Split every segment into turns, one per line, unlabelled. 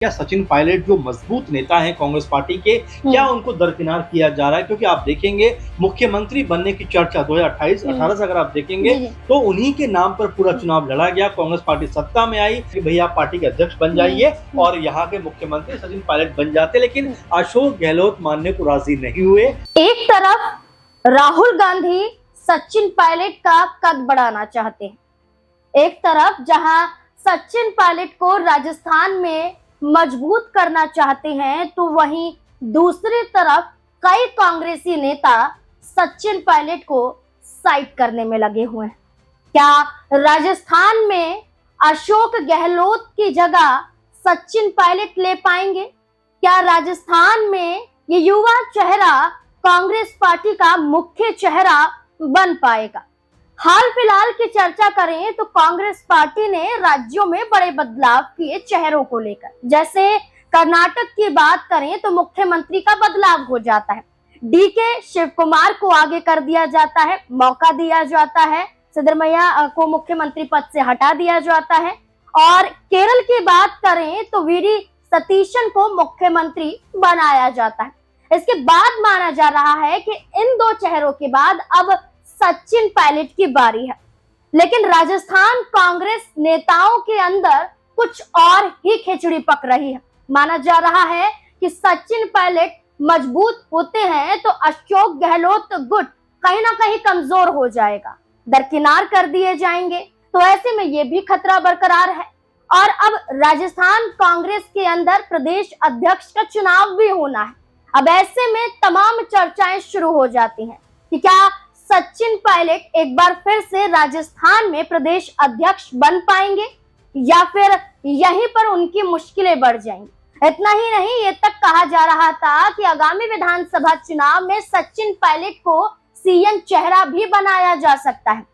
क्या सचिन पायलट जो मजबूत नेता हैं कांग्रेस पार्टी के, क्या उनको दरकिनार किया जा रहा है? क्योंकि आप देखेंगे मुख्यमंत्री बनने की चर्चा 2018 से अगर आप देखेंगे तो उन्हीं के नाम पर पूरा चुनाव लड़ा गया। कांग्रेस पार्टी सत्ता में आई कि भैया आप पार्टी के अध्यक्ष बन जाइए और यहाँ के मुख्यमंत्री सचिन पायलट बन जाते, लेकिन अशोक गहलोत मानने को राजी नहीं हुए।
एक तरफ राहुल गांधी सचिन पायलट का कद बढ़ाना चाहते हैं, एक तरफ जहां सचिन पायलट को राजस्थान में मजबूत करना चाहते हैं, तो वहीं दूसरी तरफ कई कांग्रेसी नेता सचिन पायलट को साइड करने में लगे हुए हैं। क्या राजस्थान में अशोक गहलोत की जगह सचिन पायलट ले पाएंगे? क्या राजस्थान में ये युवा चेहरा कांग्रेस पार्टी का मुख्य चेहरा बन पाएगा? हाल फिलहाल की चर्चा करें तो कांग्रेस पार्टी ने राज्यों में बड़े बदलाव किए चेहरों को लेकर। जैसे कर्नाटक की बात करें तो मुख्यमंत्री का बदलाव हो जाता है, डीके शिव कुमार को आगे कर दिया जाता है, मौका दिया जाता है, सिद्धरमैया को मुख्यमंत्री पद से हटा दिया जाता है। और केरल की बात करें तो वीडी सतीशन को मुख्यमंत्री बनाया जाता है। इसके बाद माना जा रहा है कि इन दो चेहरों के बाद अब सचिन पायलट की बारी है। लेकिन राजस्थान कांग्रेस नेताओं के अंदर कुछ और ही खिचड़ी पक रही है। माना जा रहा है कि सचिन पायलट मजबूत होते हैं तो अशोक गहलोत गुट कहीं ना कहीं कमजोर हो जाएगा, दरकिनार कर दिए जाएंगे। तो ऐसे में ये भी खतरा बरकरार है। और अब राजस्थान कांग्रेस के अंदर प्रदेश अध्यक्ष का चुनाव भी होना है। अब ऐसे में तमाम चर्चाएं शुरू हो जाती हैं कि क्या सचिन पायलट एक बार फिर से राजस्थान में प्रदेश अध्यक्ष बन पाएंगे या फिर यहीं पर उनकी मुश्किलें बढ़ जाएंगी। इतना ही नहीं, ये तक कहा जा रहा था कि आगामी विधानसभा चुनाव में सचिन पायलट को सीएम चेहरा भी बनाया जा सकता है।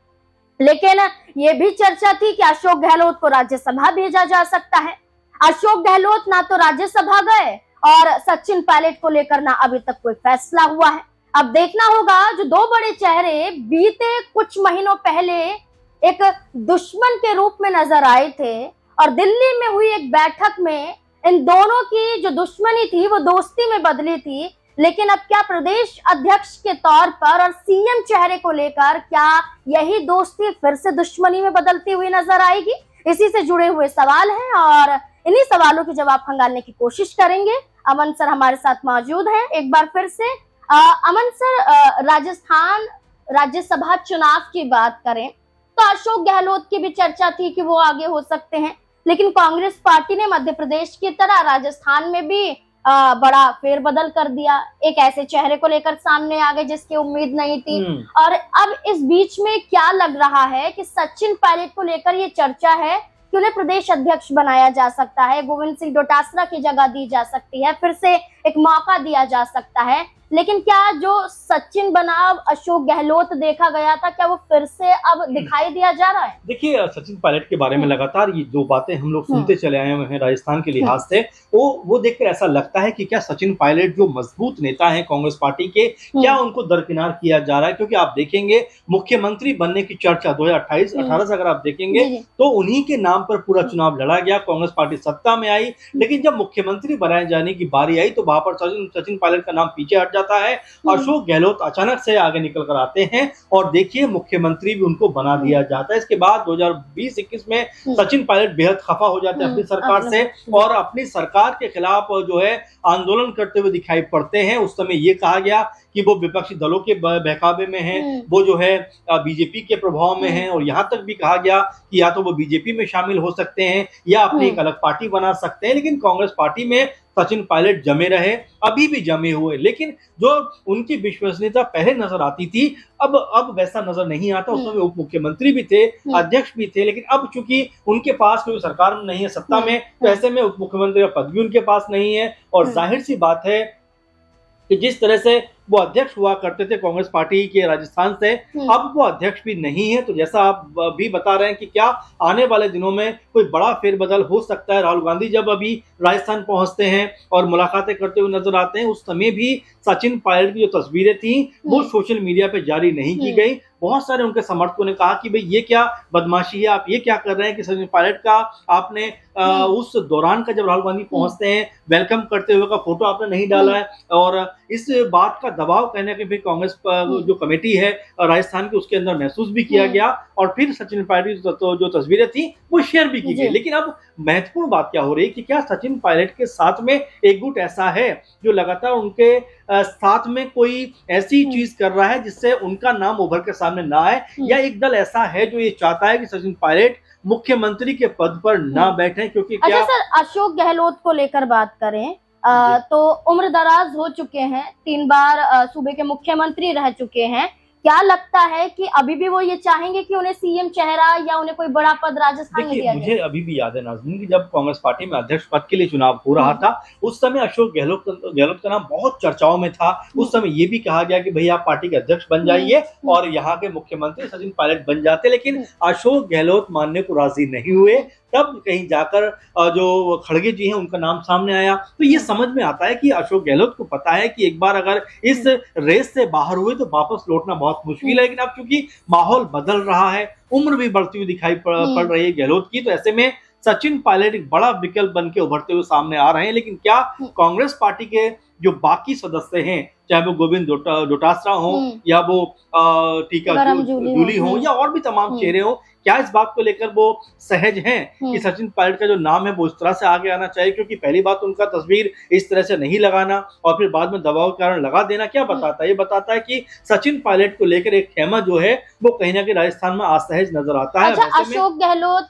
लेकिन ये भी चर्चा थी कि अशोक गहलोत को राज्यसभा भेजा जा सकता है। अशोक गहलोत ना तो राज्यसभा गए और सचिन पायलट को लेकर ना अभी तक कोई फैसला हुआ है। अब देखना होगा, जो दो बड़े चेहरे बीते कुछ महीनों पहले एक दुश्मन के रूप में नजर आए थे और दिल्ली में हुई एक बैठक में इन दोनों की जो दुश्मनी थी वो दोस्ती में बदली थी। लेकिन अब क्या प्रदेश अध्यक्ष के तौर पर और सीएम चेहरे को लेकर क्या यही दोस्ती फिर से दुश्मनी में बदलती हुई नजर आएगी? इसी से जुड़े हुए सवाल हैं और इन्हीं सवालों के जवाब खंगालने की कोशिश करेंगे। अमन सर हमारे साथ मौजूद हैं एक बार फिर से। अमन सर, राजस्थान राज्यसभा चुनाव की बात करें तो अशोक गहलोत की भी चर्चा थी कि वो आगे हो सकते हैं, लेकिन कांग्रेस पार्टी ने मध्य प्रदेश की तरह राजस्थान में भी बड़ा फेरबदल कर दिया। एक ऐसे चेहरे को लेकर सामने आ गए जिसकी उम्मीद नहीं थी। और अब इस बीच में क्या लग रहा है कि सचिन पायलट को लेकर ये चर्चा है कि उन्हें प्रदेश अध्यक्ष बनाया जा सकता है, गोविंद सिंह डोटासरा की जगह दी जा सकती है, फिर से एक मौका दिया जा सकता है। लेकिन क्या जो सचिन बनाम अशोक गहलोत देखा गया था, क्या वो फिर से अब दिखाई दिया जा रहा है?
देखिए, सचिन पायलट के बारे में लगातार ये जो बातें हम लोग सुनते चले आए हुए हैं राजस्थान के लिहाज से, वो देखकर ऐसा लगता है कि क्या सचिन पायलट जो मजबूत नेता हैं कांग्रेस पार्टी के, क्या उनको दरकिनार किया जा रहा है? क्योंकि आप देखेंगे मुख्यमंत्री बनने की चर्चा 2018 से अगर आप देखेंगे तो उन्हीं के नाम पर पूरा चुनाव लड़ा गया। कांग्रेस पार्टी सत्ता में आई, लेकिन जब मुख्यमंत्री बनाए जाने की बारी आई तो वहां पर सचिन पायलट का नाम पीछे हट जाता है। अशोक गहलोत अचानक से आगे निकल कर आते हैं और देखिए मुख्यमंत्री भी उनको बना दिया जाता है। इसके बाद 2020-21 में सचिन पायलट बेहद खफा हो जाते हैं अपनी सरकार से और अपनी सरकार के खिलाफ जो है आंदोलन करते हुए दिखाई पड़ते हैं। उस समय ये कहा गया कि वो विपक्षी दलों के बहकावे में हैं, वो जो है बीजेपी के प्रभाव में हैं, और यहाँ तक भी कहा गया कि या तो वो बीजेपी में शामिल हो सकते हैं या अपनी एक अलग पार्टी बना सकते हैं। लेकिन कांग्रेस पार्टी में सचिन पायलट जमे रहे, अभी भी जमे हुए, लेकिन जो उनकी विश्वसनीयता पहले नजर आती थी अब वैसा नजर नहीं आता। उस समय उप मुख्यमंत्री भी थे, अध्यक्ष भी थे, लेकिन अब चूंकि उनके पास कोई सरकार नहीं है सत्ता में, तो ऐसे में उप मुख्यमंत्री का पद भी उनके पास नहीं है। और जाहिर सी बात है कि जिस तरह से वो अध्यक्ष हुआ करते थे कांग्रेस पार्टी के राजस्थान से, अब वो अध्यक्ष भी नहीं है। तो जैसा आप भी बता रहे हैं कि क्या आने वाले दिनों में कोई बड़ा फेरबदल हो सकता है। राहुल गांधी जब अभी राजस्थान पहुंचते हैं और मुलाकातें करते हुए नजर आते हैं, उस समय भी सचिन पायलट की जो तस्वीरें थी वो सोशल मीडिया पे जारी नहीं की गई। बहुत सारे उनके समर्थकों ने कहा कि भाई ये क्या बदमाशी है, आप ये क्या कर रहे हैं कि सचिन पायलट का आपने उस दौरान का जब राहुल गांधी पहुंचते हैं वेलकम करते हुए का फोटो आपने नहीं डाला है। और इस बात का दबाव कहने के फिर कांग्रेस जो कमेटी है राजस्थान की उसके अंदर महसूस भी किया गया और फिर सचिन पायलट की जो तस्वीरें थी वो शेयर भी की गई। लेकिन अब महत्वपूर्ण बात क्या हो रही है कि क्या सचिन पायलट के साथ में एक गुट ऐसा है जो लगातार उनके साथ में कोई ऐसी चीज कर रहा है जिससे उनका नाम उभर के सामने ना आए, या एक दल ऐसा है जो ये चाहता है कि सचिन पायलट मुख्यमंत्री के पद पर ना बैठे। क्योंकि क्या
अच्छा सर, अशोक गहलोत को लेकर बात करें तो उम्र दराज हो चुके हैं, 3 बार सूबे के मुख्यमंत्री रह चुके हैं। क्या लगता है कि अभी भी वो ये चाहेंगे कि उन्हें सीएम चेहरा या उन्हें कोई बड़ा पद राजस्थान में दिया जाए?
मुझे अभी भी याद है नाज़रीन कि जब कांग्रेस पार्टी में अध्यक्ष पद के लिए चुनाव हो रहा था उस समय अशोक गहलोत का नाम बहुत चर्चाओं में था। उस समय ये भी कहा गया कि भैया आप पार्टी के अध्यक्ष बन जाइए और यहाँ के मुख्यमंत्री सचिन पायलट बन जाते, लेकिन अशोक गहलोत मानने को राजी नहीं हुए। तब कहीं जाकर जो खड़गे जी हैं उनका नाम सामने आया। तो ये समझ में आता है कि अशोक गहलोत को पता है कि एक बार अगर इस रेस से बाहर हुए तो वापस लौटना बहुत मुश्किल है। लेकिन अब चूंकि माहौल बदल रहा है, उम्र भी बढ़ती हुई दिखाई पड़ रही है गहलोत की, तो ऐसे में सचिन पायलट एक बड़ा विकल्प बन के उभरते हुए सामने आ रहे हैं। लेकिन क्या कांग्रेस पार्टी के जो बाकी सदस्य हैं, चाहे वो गोविंद डोटासरा हो या वो टीका जूली हो या और भी तमाम चेहरे हो, क्या इस बात को लेकर वो सहज हैं कि सचिन पायलट का जो नाम है वो इस तरह से आगे आना चाहिए? क्योंकि पहली बात उनका तस्वीर इस तरह से नहीं लगाना और फिर बाद में दबाव के कारण लगा देना क्या बताता है? ये बताता है कि सचिन पायलट को लेकर एक खेमा जो है वो कहीं ना कहीं राजस्थान में असहज नजर आता है।
अच्छा, अशोक गहलोत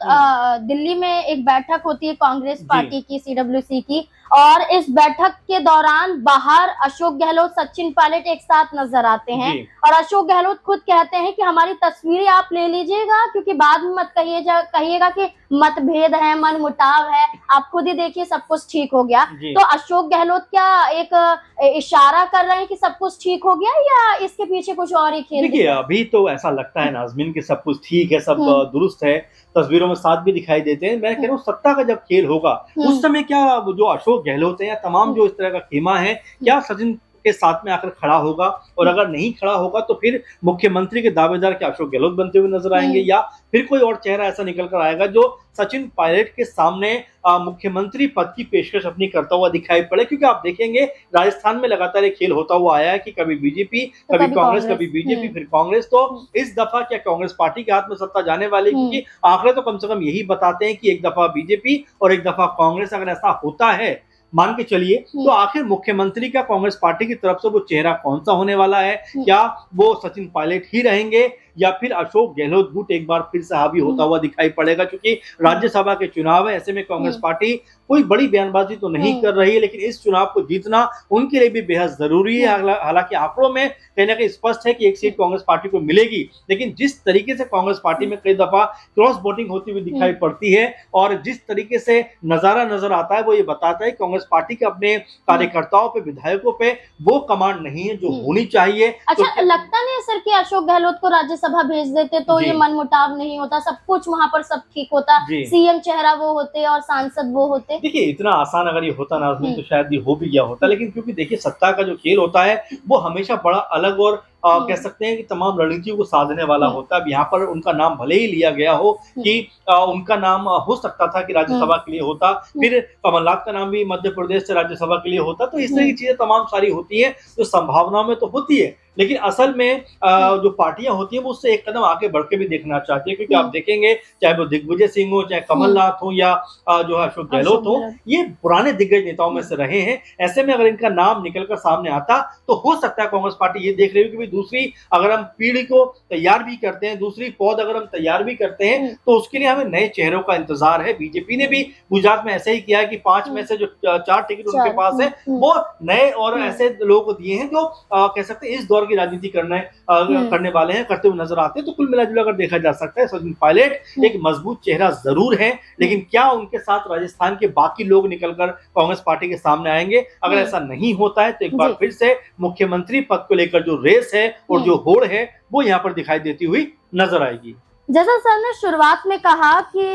दिल्ली में एक बैठक होती है कांग्रेस पार्टी की, CWC की, और इस बैठक के दौरान बाहर अशोक गहलोत सचिन पायलट एक साथ नजर आते हैं और अशोक गहलोत खुद कहते हैं कि हमारी तस्वीरें आप ले लीजिएगा क्योंकि बाद में मत कहिएगा कि मतभेद है, मन मुटाव है, आप खुद ही देखिए सब कुछ ठीक हो गया। तो अशोक गहलोत क्या एक इशारा कर रहे हैं कि सब कुछ ठीक हो गया या इसके पीछे कुछ और ही खेल?
देखिए अभी तो ऐसा लगता है नाज़मीन कि सब कुछ ठीक है, सब दुरुस्त है, तस्वीरों में साथ भी दिखाई देते हैं। मैं कह रहा हूँ सत्ता का जब खेल होगा उस समय क्या जो अशोक गहलोत है या तमाम जो इस तरह का खेमा है क्या सचिन के साथ में आकर खड़ा होगा? और अगर नहीं खड़ा होगा तो फिर मुख्यमंत्री के दावेदार क्या अशोक गहलोत बनते हुए नजर आएंगे या फिर कोई और चेहरा ऐसा निकल कर आएगा जो सचिन पायलट के सामने मुख्यमंत्री पद की पेशकश अपनी करता हुआ दिखाई पड़े? क्योंकि आप देखेंगे राजस्थान में लगातार एक खेल होता हुआ आया है कि कभी बीजेपी, कभी कांग्रेस, कभी बीजेपी, फिर कांग्रेस। तो इस दफा क्या कांग्रेस पार्टी के हाथ में सत्ता जाने वाली? क्योंकि आंकड़े तो कम से कम यही बताते हैं कि एक दफा बीजेपी और एक दफा कांग्रेस। अगर ऐसा होता है मान के चलिए तो आखिर मुख्यमंत्री का कांग्रेस पार्टी की तरफ से वो चेहरा कौन सा होने वाला है? क्या वो सचिन पायलट ही रहेंगे या फिर अशोक गहलोत गुट एक बार फिर से हावी होता हुआ दिखाई पड़ेगा? क्योंकि राज्यसभा के चुनाव है, ऐसे में कांग्रेस पार्टी कोई बड़ी बयानबाजी तो नहीं कर रही है, लेकिन इस चुनाव को जीतना उनके लिए भी बेहद जरूरी है। हालांकि आंकड़ों में कहीं ना कहीं स्पष्ट है कि एक सीट कांग्रेस पार्टी को मिलेगी, लेकिन जिस तरीके से कांग्रेस पार्टी में कई दफा क्रॉस वोटिंग होती हुई दिखाई पड़ती है और जिस तरीके से नजारा नजर आता है वो ये बताता है कि कांग्रेस पार्टी के अपने कार्यकर्ताओं पे, विधायकों पे वो कमांड नहीं है जो होनी चाहिए।
अच्छा, तो लगता नहीं है सर कि अशोक गहलोत को राज्यसभा भेज देते तो ये मनमुटाव नहीं होता, सब कुछ वहां पर सब ठीक होता, सीएम चेहरा वो होते और सांसद वो होते? देखिए
इतना आसान अगर ये होता नाज़मीन तो शायद ये हो भी गया होता, लेकिन क्योंकि देखिए सत्ता का जो खेल होता है वो हमेशा बड़ा अलग और कह सकते हैं कि तमाम रणनीतियों को साधने वाला होता है। यहाँ पर उनका नाम भले ही लिया गया हो कि उनका नाम हो सकता था कि राज्यसभा के लिए होता, फिर कमलनाथ का नाम भी मध्य प्रदेश से राज्यसभा के लिए होता, तो इस तरह की चीजें तमाम सारी होती हैं जो संभावनाओं में तो होती है, लेकिन असल में जो पार्टियां होती हैं वो उससे एक कदम आगे बढ़ के भी देखना चाहती है। क्योंकि आप देखेंगे चाहे वो दिग्विजय सिंह हो, चाहे कमलनाथ हो या जो है अशोक गहलोत हो, ये पुराने दिग्गज नेताओं में से रहे हैं। ऐसे में अगर इनका नाम निकलकर सामने आता तो हो सकता है कांग्रेस पार्टी ये देख रही हो कि दूसरी अगर हम पीढ़ी को तैयार भी करते हैं, दूसरी पौध अगर हम तैयार भी करते हैं, तो उसके लिए हमें नए चेहरों का इंतजार है। बीजेपी ने भी गुजरात में ऐसे ही किया है कि 5 में से जो 4 टिकट उनके पास है वो नए और ऐसे लोगों को दिए हैं जो कह सकते हैं इस दौर की राजनीति करने वाले हैं, करते हुए नजर आते हैं। तो कुल मिलाजुला कर देखा जा सकता है सचिन पायलट एक मजबूत चेहरा जरूर है, लेकिन क्या उनके साथ राजस्थान के बाकी लोग निकलकर कांग्रेस पार्टी के सामने आएंगे? अगर ऐसा नहीं होता है तो एक बार फिर से मुख्यमंत्री पद को लेकर जो रेस है और जो होड़ है वो यहाँ पर दिखाई देती हुई नजर आएगी।
जैसा सर ने शुरुआत में कहा कि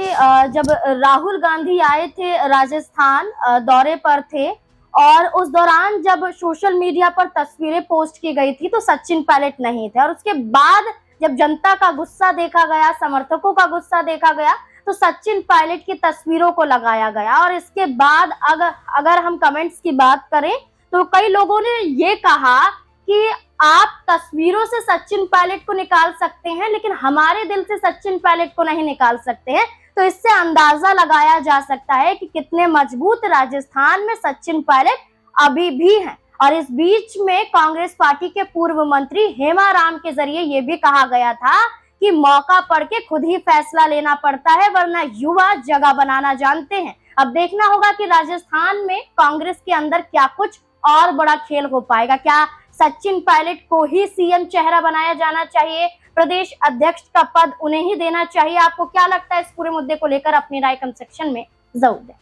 जब राहुल गांधी आए थे राजस्थान दौरे पर थे और उस दौरान जब सोशल मीडिया पर तस्वीरें पोस्ट की गई थी तो सचिन पायलट नहीं थे, और उसके बाद जब जनता का गुस्सा देखा गया, समर्थकों का गुस्सा देखा गया, तो सचिन पायलट की तस्वीरों को लगाया गया। और इसके बाद अगर हम कमेंट्स की बात करें तो कई लोगों ने ये कहा कि आप तस्वीरों से सचिन पायलट को निकाल सकते हैं लेकिन हमारे दिल से सचिन पायलट को नहीं निकाल सकते हैं। तो इससे अंदाजा लगाया जा सकता है कि कितने मजबूत राजस्थान में सचिन पायलट अभी भी हैं। और इस बीच में कांग्रेस पार्टी के पूर्व मंत्री हेमा राम के जरिए ये भी कहा गया था कि मौका पड़ के खुद ही फैसला लेना पड़ता है, वरना युवा जगह बनाना जानते हैं। अब देखना होगा कि राजस्थान में कांग्रेस के अंदर क्या कुछ और बड़ा खेल हो पाएगा। क्या सचिन पायलट को ही सीएम चेहरा बनाया जाना चाहिए, प्रदेश अध्यक्ष का पद उन्हें ही देना चाहिए? आपको क्या लगता है इस पूरे मुद्दे को लेकर? अपनी राय कमेंट सेक्शन में जरूर दें।